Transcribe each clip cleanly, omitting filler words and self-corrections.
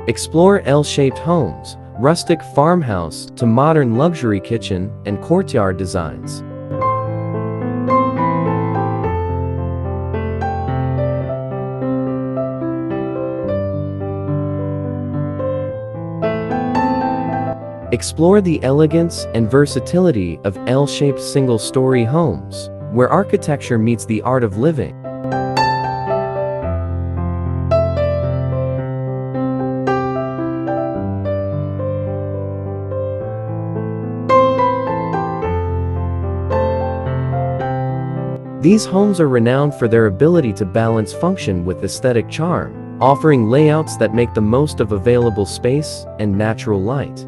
Explore L-shaped homes, rustic farmhouse to modern luxury kitchen and courtyard designs. Explore the elegance and versatility of L-shaped single-story homes, where architecture meets the art of living. These homes are renowned for their ability to balance function with aesthetic charm, offering layouts that make the most of available space and natural light.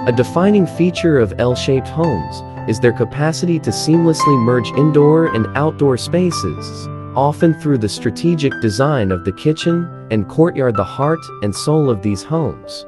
A defining feature of L-shaped homes is their capacity to seamlessly merge indoor and outdoor spaces, often through the strategic design of the kitchen and courtyard, the heart and soul of these homes.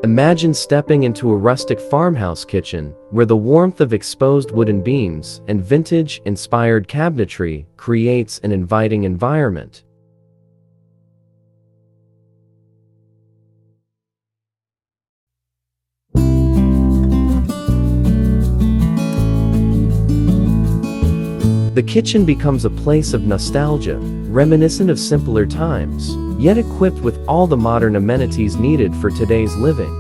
Imagine stepping into a rustic farmhouse kitchen, where the warmth of exposed wooden beams and vintage-inspired cabinetry creates an inviting environment. The kitchen becomes a place of nostalgia, reminiscent of simpler times, yet equipped with all the modern amenities needed for today's living.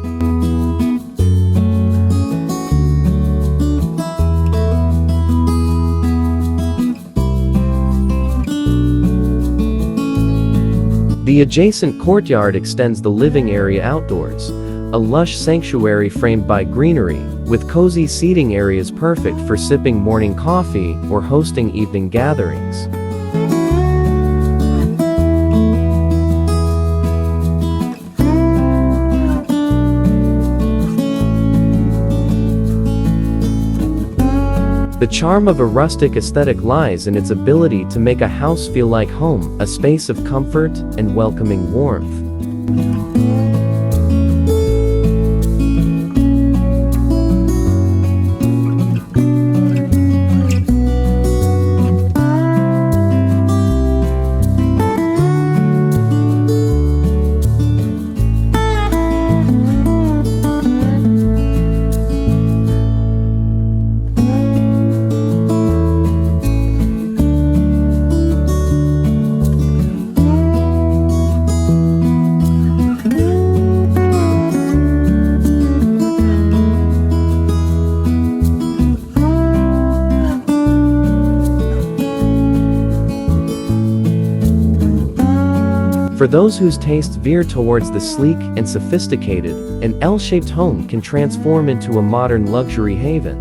The adjacent courtyard extends the living area outdoors, a lush sanctuary framed by greenery, with cozy seating areas perfect for sipping morning coffee or hosting evening gatherings. The charm of a rustic aesthetic lies in its ability to make a house feel like home, a space of comfort and welcoming warmth. For those whose tastes veer towards the sleek and sophisticated, an L-shaped home can transform into a modern luxury haven.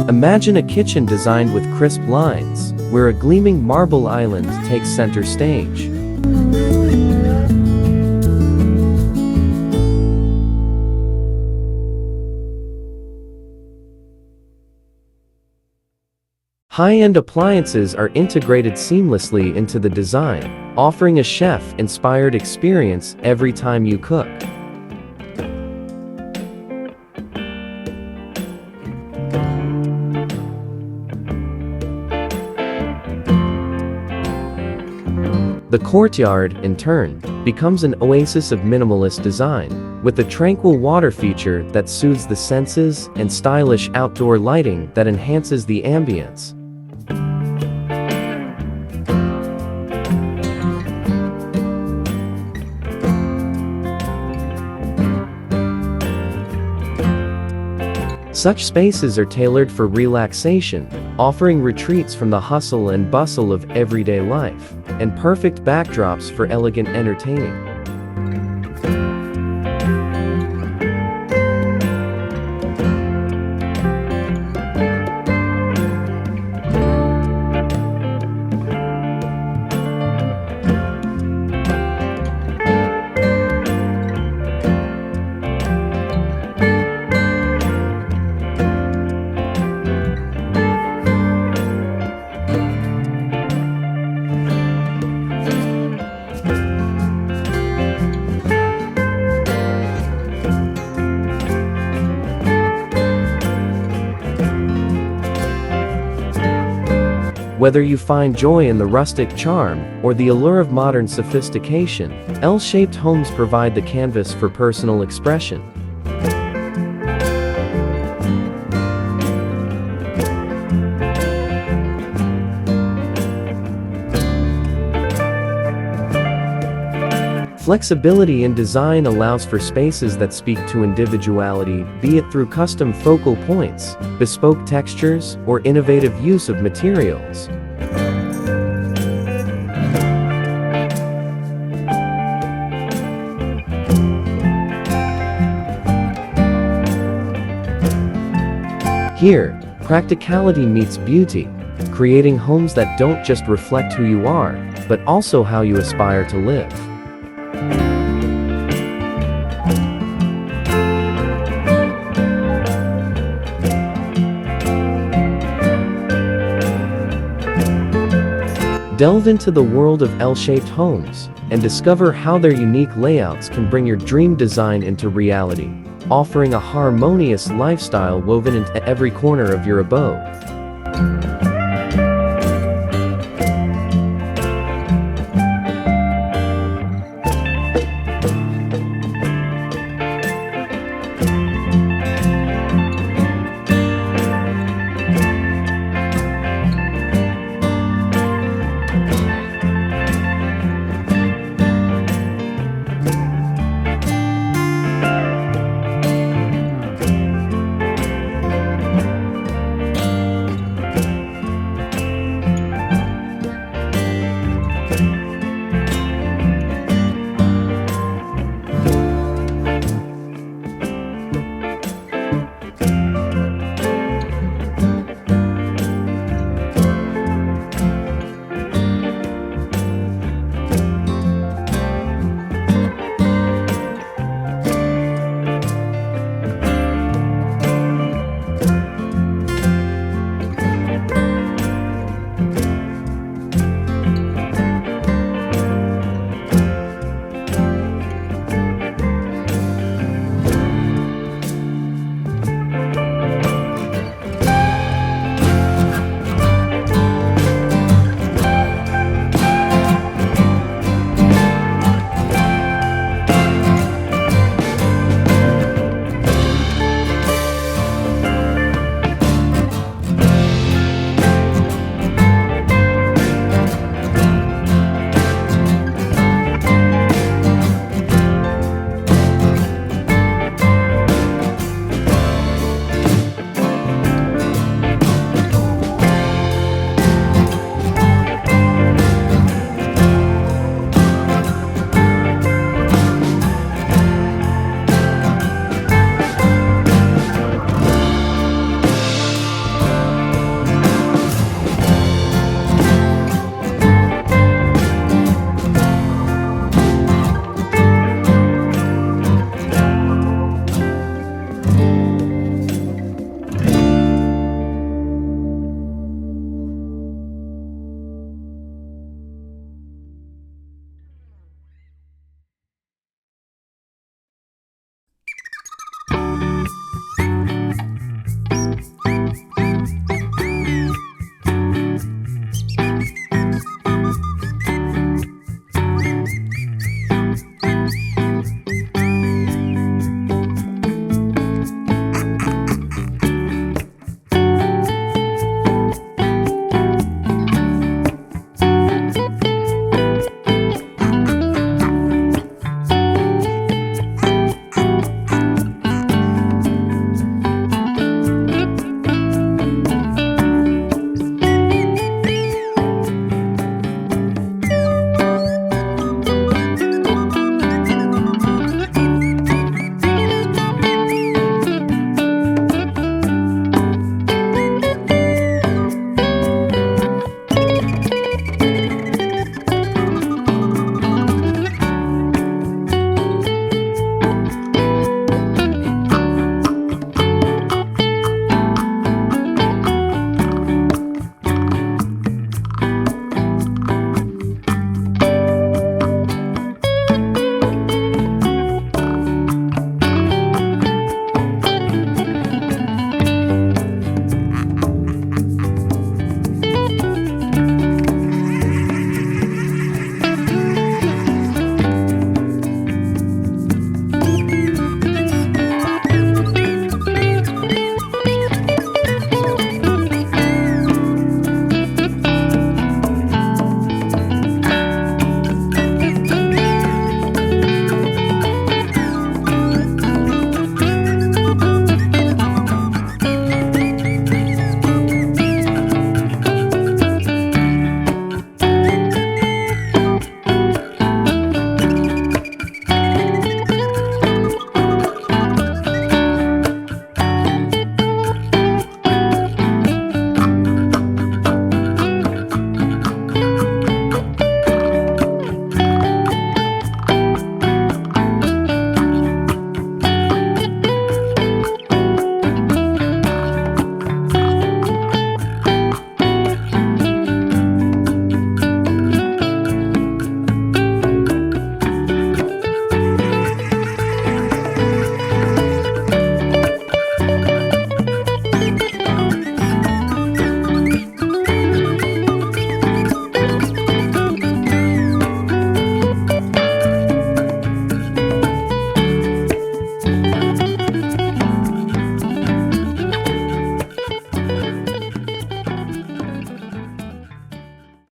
Imagine a kitchen designed with crisp lines, where a gleaming marble island takes center stage. High-end appliances are integrated seamlessly into the design, offering a chef-inspired experience every time you cook. The courtyard, in turn, becomes an oasis of minimalist design, with a tranquil water feature that soothes the senses and stylish outdoor lighting that enhances the ambience. Such spaces are tailored for relaxation, offering retreats from the hustle and bustle of everyday life, and perfect backdrops for elegant entertaining. Whether you find joy in the rustic charm or the allure of modern sophistication, L-shaped homes provide the canvas for personal expression. Flexibility in design allows for spaces that speak to individuality, be it through custom focal points, bespoke textures, or innovative use of materials. Here, practicality meets beauty, creating homes that don't just reflect who you are, but also how you aspire to live. Delve into the world of L-shaped homes and discover how their unique layouts can bring your dream design into reality, offering a harmonious lifestyle woven into every corner of your abode.